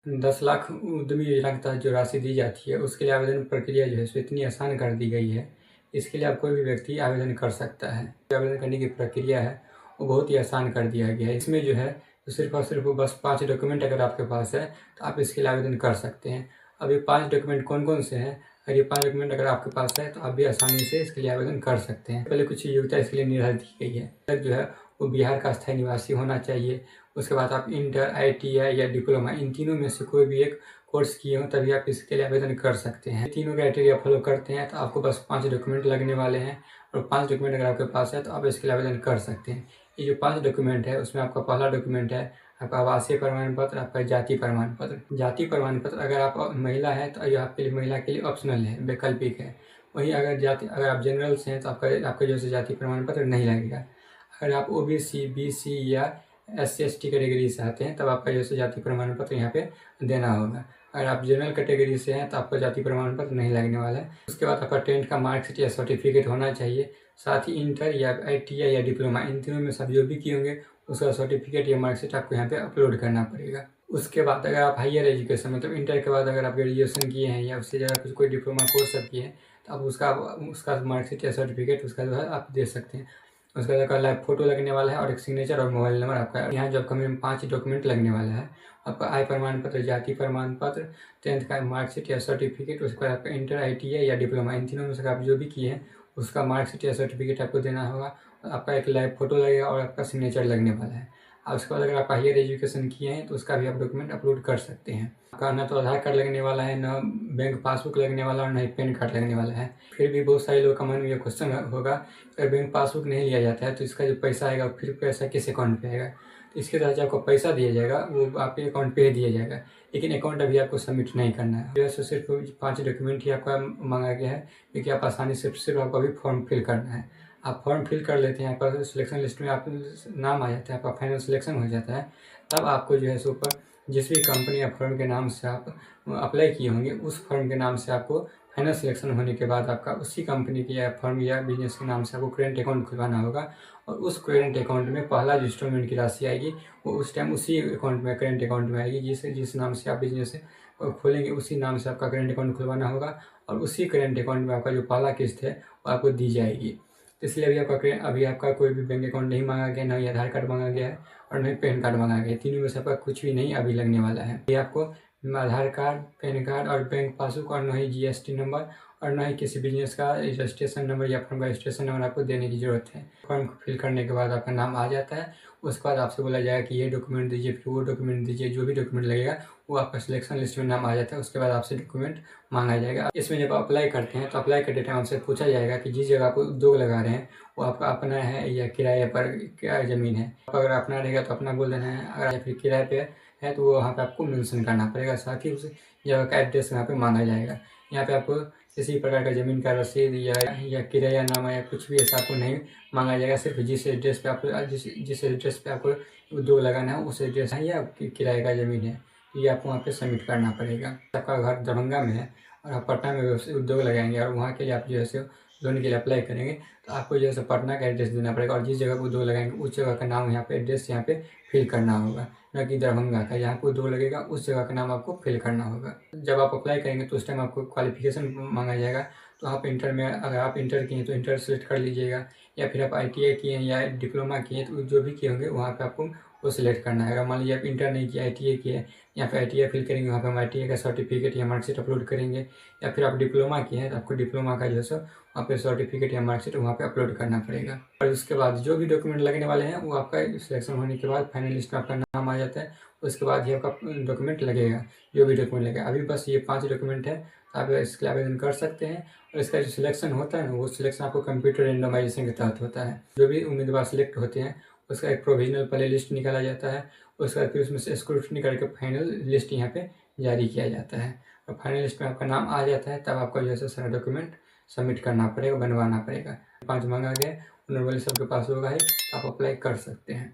10 लाख उद्यमी योजना के तहत जो राशि दी जाती है उसके लिए आवेदन प्रक्रिया जो है सो इतनी आसान कर दी गई है। इसके लिए आप कोई भी व्यक्ति आवेदन कर सकता है। आवेदन करने की प्रक्रिया है वो बहुत ही आसान कर दिया गया है। इसमें जो है तो सिर्फ और सिर्फ बस 5 डॉक्यूमेंट अगर आपके पास है तो आप इसके लिए आवेदन कर सकते हैं। अब ये 5 डॉक्यूमेंट कौन कौन से हैं? अगर ये 5 डॉक्यूमेंट अगर आपके पास है तो आप भी आसानी से इसके लिए आवेदन कर सकते हैं। पहले कुछ योग्यता इसके लिए निर्धारित की गई है। जो है वो बिहार का स्थायी निवासी होना चाहिए। उसके बाद आप इंटर, ITI या डिप्लोमा इन तीनों में से कोई भी एक कोर्स किए हो तभी आप इसके लिए आवेदन कर सकते हैं। तीनों क्राइटेरिया फॉलो करते हैं तो आपको बस 5 डॉक्यूमेंट लगने वाले हैं और 5 डॉक्यूमेंट अगर आपके पास है तो आप इसके लिए आवेदन कर सकते हैं। ये जो 5 डॉक्यूमेंट है उसमें आपका पहला डॉक्यूमेंट है आपका आवासीय प्रमाण पत्र, आपका जाति प्रमाण पत्र। जाति प्रमाण पत्र अगर आप महिला है तो यह आपके लिए महिला के लिए ऑप्शनल है, वैकल्पिक है। वहीं अगर आप जनरल से हैं तो आपका जो है जाति प्रमाण पत्र नहीं लगेगा। अगर आप OBC, BC या SC/ST कैटेगरी से आते हैं तब आपका जो है जाति प्रमाण पत्र यहाँ पे देना होगा। अगर आप जनरल कैटेगरी से हैं तो आपका जाति प्रमाण पत्र नहीं लगने वाला है। उसके बाद आपका 10th का मार्कशीट या सर्टिफिकेट होना चाहिए। साथ ही इंटर या ITI या डिप्लोमा इन तीनों में सब जो भी किए होंगे उसका सर्टिफिकेट या मार्कशीट आपको यहाँ पे अपलोड करना पड़ेगा। उसके बाद अगर आप हायर एजुकेशन मतलब इंटर के बाद अगर आप ग्रेजुएशन किए हैं या उससे ज़्यादा कोई डिप्लोमा कोर्स सब किए हैं तो आप उसका मार्कशीट या सर्टिफिकेट उसका जो है आप दे सकते हैं। उसका आपका लाइव फोटो लगने वाला है और एक सिग्नेचर और मोबाइल नंबर आपका। यहाँ जो आपका मिनिमम 5 डॉक्यूमेंट लगने वाला है। आपका आय प्रमाण पत्र, जाति प्रमाण पत्र, 10th का मार्कशीट या सर्टिफिकेट, उसके बाद आपका इंटर, ITI या डिप्लोमा इन तीनों में से आप जो भी किए हैं उसका मार्कशीट या सर्टिफिकेट आपको देना होगा। आपका एक लाइव फोटो लगेगा और आपका सिग्नेचर लगने वाला है। और उसके बाद अगर आप हायर एजुकेशन किए हैं तो उसका भी आप डॉक्यूमेंट अपलोड कर सकते हैं। आपका ना तो आधार कार्ड लगने वाला है, ना बैंक पासबुक लगने वाला और ना ही पैन कार्ड लगने वाला है। फिर भी बहुत सारे लोगों का मन में ये क्वेश्चन होगा अगर बैंक पासबुक नहीं लिया जाता है तो इसका जो पैसा आएगा फिर पैसा किस अकाउंट पे आएगा? तो इसके तहत जो आपको पैसा दिया जाएगा वो आपके अकाउंट पे ही दिया जाएगा, लेकिन अकाउंट अभी आपको सबमिट नहीं करना है। जैसे सिर्फ 5 डॉक्यूमेंट ही आपका मांगा गया है क्योंकि आप आसानी से सिर्फ आपको अभी फॉर्म फिल करना है। आप फॉर्म फिल कर लेते हैं, आपका सिलेक्शन लिस्ट में आप नाम आ जाता है, आपका फाइनल सिलेक्शन हो जाता है। तब आपको जो है सो ऊपर जिस भी कंपनी या फर्म के नाम से आप अप्लाई किए होंगे उस फर्म के नाम से आपको फाइनल सिलेक्शन होने के बाद आपका उसी कंपनी की या फर्म या बिजनेस के नाम से आपको करेंट अकाउंट खुलवाना होगा। और उस करेंट अकाउंट में पहला जो इंस्टॉलमेंट की राशि आएगी वो उस टाइम उसी अकाउंट में, करेंट अकाउंट में आएगी। जिस नाम से आप बिजनेस खोलेंगे उसी नाम से आपका करेंट अकाउंट खुलवाना होगा और उसी करेंट अकाउंट में आपका जो पहला किस्त है वो आपको दी जाएगी। इसलिए अभी आपका कोई भी बैंक अकाउंट नहीं मांगा गया, ना ही आधार कार्ड मांगा गया है और ना ही पैन कार्ड मांगा गया है। तीनों में से आपका कुछ भी नहीं अभी लगने वाला है। ये आपको आधार कार्ड, पैन कार्ड और बैंक पासबुक और ना ही GST नंबर और ना ही किसी बिजनेस का रजिस्ट्रेशन नंबर या फर्म का रजिस्ट्रेशन नंबर आपको देने की जरूरत है। फॉर्म को फिल करने के बाद आपका नाम आ जाता है। उसके बाद आपसे बोला जाएगा कि ये डॉक्यूमेंट दीजिए, फिर वो डॉक्यूमेंट दीजिए। जो भी डॉक्यूमेंट लगेगा वो आपका सिलेक्शन लिस्ट में नाम आ जाता है। उसके बाद आपसे डॉक्यूमेंट मांगा जाएगा। इसमें जब अप्लाई करते हैं तो अप्लाई करते टाइम आपसे पूछा जाएगा कि जिस जगह आप उद्योग लगा रहे हैं वो आपका अपना है या किराए पर क्या ज़मीन है। अगर अपना रहेगा तो अपना बोल देना है, अगर फिर किराए पे है तो वो वहाँ पे आपको मेंशन करना पड़ेगा। साथ ही उस जगह का एड्रेस यहाँ पे मांगा जाएगा। यहाँ पे आपको किसी प्रकार का ज़मीन का रसीद या किरायानामा या कुछ भी ऐसा आपको नहीं मांगा जाएगा। सिर्फ जिस एड्रेस पे आपको जिस एड्रेस पे आपको उद्योग लगाना है उस एड्रेस है या किराए का ज़मीन है ये आपको वहाँ पे सबमिट करना पड़ेगा। आपका घर दरभंगा में है और आप पटना में उद्योग लगाएंगे और वहाँ के लिए आप जो है सो लोन के लिए अप्लाई करेंगे तो आपको जो है पटना का एड्रेस देना पड़ेगा और जिस जगह पर उद्योग लगाएंगे उस जगह का नाम यहाँ पे एड्रेस यहाँ पे फिल करना होगा, न कि दरभंगा का। यहाँ पे उद्योग लगेगा उस जगह का नाम आपको फिल करना होगा। जब आप अप्लाई करेंगे तो उस टाइम आपको क्वालिफिकेशन मांगा जाएगा। तो आप इंटर में अगर आप इंटर किए हैं तो इंटर सेलेक्ट कर लीजिएगा, या फिर आप ITI किए हैं या डिप्लोमा किए हैं तो जो भी किए होंगे वहाँ पर आपको वो सिलेक्ट करना है। अगर मान लीजिए आप इंटर नहीं किया, ITI किए, यहाँ पे ITI फिल करेंगे, वहाँ पे हम ITI का सर्टिफिकेट या मार्कशीट अपलोड करेंगे। या फिर आप डिप्लोमा किए हैं तो आपको डिप्लोमा का जो है सो वहाँ पे सर्टिफिकेट या मार्कशीट वहाँ पे अपलोड करना पड़ेगा। और उसके बाद जो भी डॉक्यूमेंट लगने वाले हैं वो आपका सिलेक्शन होने के बाद फाइनल लिस्ट में आपका नाम आ जाता है। उसके बाद ही आपका डॉक्यूमेंट लगेगा, जो भी डॉक्यूमेंट लगेगा। अभी बस ये 5 डॉक्यूमेंट है तो आप इसके आवेदन कर सकते हैं। और इसका जो सिलेक्शन होता है ना वो सिलेक्शन आपको कंप्यूटर रेंडमाइजेशन के तहत होता है। जो भी उम्मीदवार सिलेक्ट होते हैं उसका एक प्रोविजनल पहले लिस्ट निकाला जाता है। उसके बाद फिर उसमें से स्क्रूटनी करके फाइनल लिस्ट यहाँ पे जारी किया जाता है और फाइनल लिस्ट में आपका नाम आ जाता है। तब आपको जैसे सारा डॉक्यूमेंट सबमिट करना पड़ेगा, बनवाना पड़ेगा। 5 मांगा गया, नॉर्मली सबके पास होगा ही, आप अप्लाई कर सकते हैं।